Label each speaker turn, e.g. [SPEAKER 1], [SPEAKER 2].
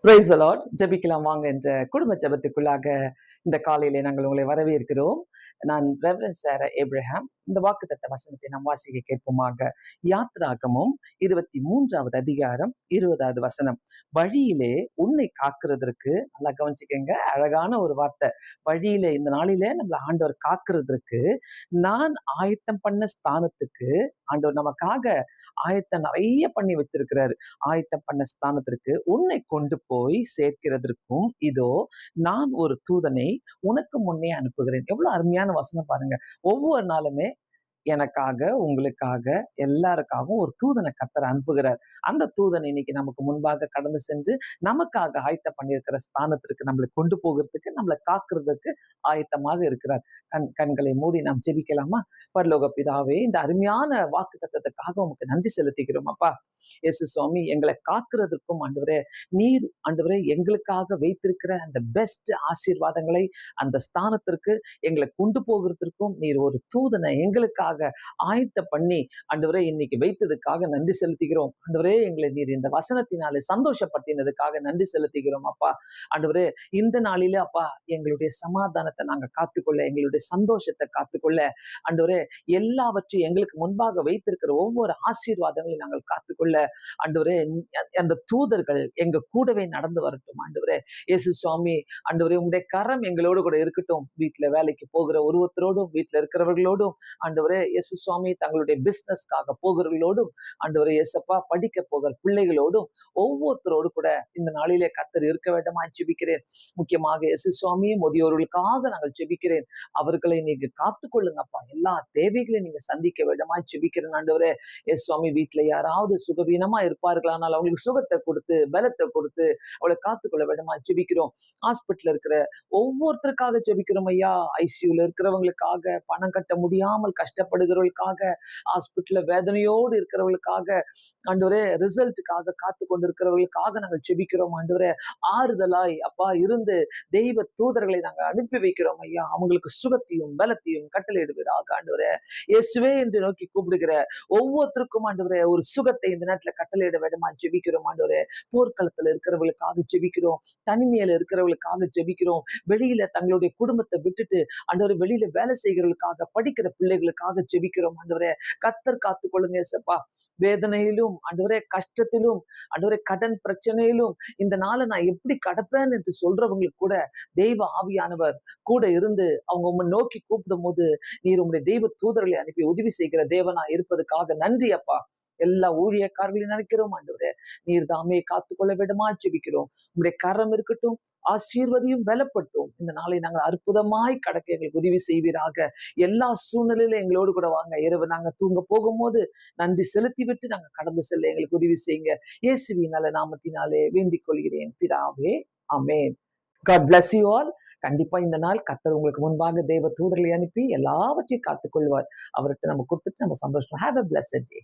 [SPEAKER 1] Praise the Lord. ஜெபிக்கலாம் வாங்க என்ற குடும்ப ஜெபத்துக்குள்ளாக இந்த காலையிலே நாங்கள் உங்களை வரவேற்கிறோம். நான் ரெவரண்ட் சாரா ஏப்ரஹாம். இந்த வாக்குத்தத்த வசனத்தை நாம் வாசிக்க கேட்போமாக. யாத்ராகமம் 23வது அதிகாரம் 20வது வசனம். வழியிலே உன்னை காக்கிறதற்கு, நல்லா கவனிச்சுக்கங்க, அழகான ஒரு வார்த்தை. வழியிலே இந்த நாளிலே நம்மள ஆண்டவர் காக்கிறதற்கு, நான் ஆயத்தம் பண்ண ஸ்தானத்துக்கு ஆண்டவர் நமக்காக ஆயத்தம் நிறைய பண்ணி வச்சிருக்கிறாரு. ஆயத்தம் பண்ண ஸ்தானத்திற்கு உன்னை கொண்டு போய் சேர்க்கிறதற்கும் இதோ நான் ஒரு தூதனை உனக்கு முன்னே அனுப்புகிறேன். எவ்வளவு அருமையான வசனம் பாருங்க. ஒவ்வொரு நாளுமே எனக்காக, உங்களுக்காக, எல்லாருக்காகவும் ஒரு தூதனை கர்த்தர் அனுப்புகிறார். அந்த தூதன் இன்னைக்கு நமக்கு முன்பாக கடந்து சென்று நமக்காக ஆயத்தம் பண்ணியிருக்கிற ஸ்தானத்திற்கு நம்மளை கொண்டு போகிறதுக்கு, நம்மளை காக்கிறதுக்கு ஆயத்தமாக இருக்கிறார். கண்களை மூடி நாம் ஜெபிக்கலாமா? பரலோக பிதாவே, இந்த அருமையான வாக்கு தத்தத்துக்காக உமக்கு நன்றி செலுத்திக்கிறோம் அப்பா. இயேசு சுவாமி, எங்களை காக்கிறதுக்கும் ஆண்டவரே, நீர் ஆண்டவரே எங்களுக்காக வைத்திருக்கிற அந்த பெஸ்ட் ஆசீர்வாதங்களை அந்த ஸ்தானத்திற்கு எங்களை கொண்டு போகிறதுக்கும் நீர் ஒரு தூதனை எங்களுக்காக ஆயத்தம் பண்ணி ஆண்டவரே இன்னைக்கு வைத்ததுக்காக நன்றி செலுத்துகிறோம். ஆண்டவரே, எங்களை நீர் இந்த வசனத்தினாலே சந்தோஷப்படுத்தினதுக்காக நன்றி செலுத்துகிறோம் அப்பா. ஆண்டவரே, இந்த நாளிலே அப்பா எங்களுடைய சமாதானத்தை நாங்க காத்துக்கொள்ள, எங்களுடைய சந்தோஷத்தை காத்துக்கொள்ள, ஆண்டவரே எல்லாவற்றையும் எங்களுக்கு முன்பாக வைத்திருக்கிற ஒவ்வொரு ஆசீர்வாதங்களையும் நாங்கள் காத்துக்கொள்ள, ஆண்டவரே அந்த தூதர்கள் எங்க கூடவே நடந்து வரட்டும். ஆண்டவரே இயேசு சுவாமி, ஆண்டவரே உங்களுடைய கரம் எங்களோடு கூட இருக்கட்டும். வீட்டுல வேலைக்கு போகிற ஒருவரோடும், வீட்டுல இருக்கிறவர்களோடும், ஆண்டவரே இயேசு சுவாமி தங்களுடைய பிசினஸ்க்காக போகிறவர்களோடும், ஆண்டவரே இயேசப்பா படிக்க போகிற பிள்ளைகளோடும், ஒவ்வொருத்தரோடு கூட இந்த நாளிலே கர்த்தர் இருக்க வேண்டுமா ஜெபிக்கிறேன். முக்கியமாக இயேசு சுவாமி முதியோர்களுக்காக நாங்கள் ஜெபிக்கிறேன். அவர்களை நீங்க காத்துக்கொள்ளுங்கப்பா. எல்லா தேவைகளையும் நீங்க சந்திக்க வேண்டுமா ஜெபிக்கிறேன். ஆண்டவரே இயேசு சுவாமி, வீட்டுல யாராவது சுகவீனமா இருப்பார்களானால் அவங்களுக்கு சுகத்தை கொடுத்து, பலத்தை கொடுத்து அவளை காத்துக்கொள்ள வேண்டுமா ஜெபிக்கிறோம். ஹாஸ்பிட்டல்ல இருக்கிற ஒவ்வொருத்தருக்காக ஜெபிக்கிறோம் ஐயா. ஐசியூல இருக்கிறவங்களுக்காக, பணம் கட்ட முடியாமல் கஷ்டப்படுகிறவர்களுக்காக, ஹாஸ்பிட்டல்ல வேதனையோடு இருக்கிறவர்களுக்காக, ஆண்டவரே ரிசல்ட்டுக்காக காத்து கொண்டிருக்கிறவர்களுக்காக நாங்கள் ஜெபிக்கிறோம். ஆண்டவரே ஆறுதலாய் அப்பா இருந்து தெய்வ தூதர்களை நாங்கள் அனுப்பி வைக்கிறோம் ஐயா. அவங்களுக்கு சுகத்தையும் பலத்தையும் கட்டளையிடுவீராக. ஆண்டவரே இயேசுவே என்று நோக்கி கூப்பிடுகிற ஒவ்வொருத்தருக்கும் ஆண்டவரே ஒரு சுகத்தை இந்த நேரத்துல கட்டளையிட வேண்டுமா ஜெபிக்கிறோம். ஆண்டவரே போர்க்களத்துல இருக்கிறவர்களுக்காக ஜெபிக்கிறோம். தனிமையில இருக்கிறவர்களுக்காக ஜெபிக்கிறோம். வெளியில தங்களுடைய குடும்பத்தை விட்டுட்டு ஆண்டவரே வெளியில வேலை செய்கிறவர்களுக்காக, படிக்கிற பிள்ளைகளுக்காக ஜெபிக்கிறோம். ஆண்டவரே கர்த்தர் காத்துக்கொள்ளுங்க ஏசப்பா. வேதனையிலும் ஆண்டவரே, கஷ்டத்திலும் ஆண்டவரே, கடன் பிரச்சனையிலும் இந்த நாளை நான் எப்படி கடப்பேன் என்று சொல்றவங்களுக்கு கூட தெய்வ ஆவியானவர் கூட இருந்து அவங்க உம்மை நோக்கி கூப்பிடும் போது நீர் உங்களுடைய தெய்வ தூதர்களை அனுப்பி உதவி செய்கிற தேவனா இருப்பதற்காக நன்றி அப்பா. எல்லா ஊழியக்காரர்களையும் நினைக்கிறோம். ஆண்டவரே நீர் தாமே காத்துக்கொள்ள வேண்டுமா ஜெபிக்கிறோம். உங்களுடைய கரம் இருக்கட்டும், ஆசீர்வதியும் பலப்படுத்தும். இந்த நாளை நாங்கள் அற்புதமாய் கடக்க எங்களுக்கு உதவி செய்வீராக. எல்லா சூழ்நிலையிலும் எங்களோடு கூட வாங்க. இரவு நாங்க தூங்க போகும்போது நன்றி செலுத்தி விட்டு நாங்க கடந்து செல்ல எங்களுக்கு உதவி செய்யுங்க. இயேசுவின் நல்ல நாமத்தினாலே வேண்டிக் கொள்கிறேன் பிதாவே, ஆமென். God bless you all. கண்டிப்பா இந்த நாள் கர்த்தர் உங்களுக்கு முன்பாக தெய்வ தூதர்களை அனுப்பி எல்லாவற்றையும் காத்துக்கொள்வார். அவர்கிட்ட நம்ம கொடுத்துட்டு நம்ம சந்தோஷம். Have a blessed day.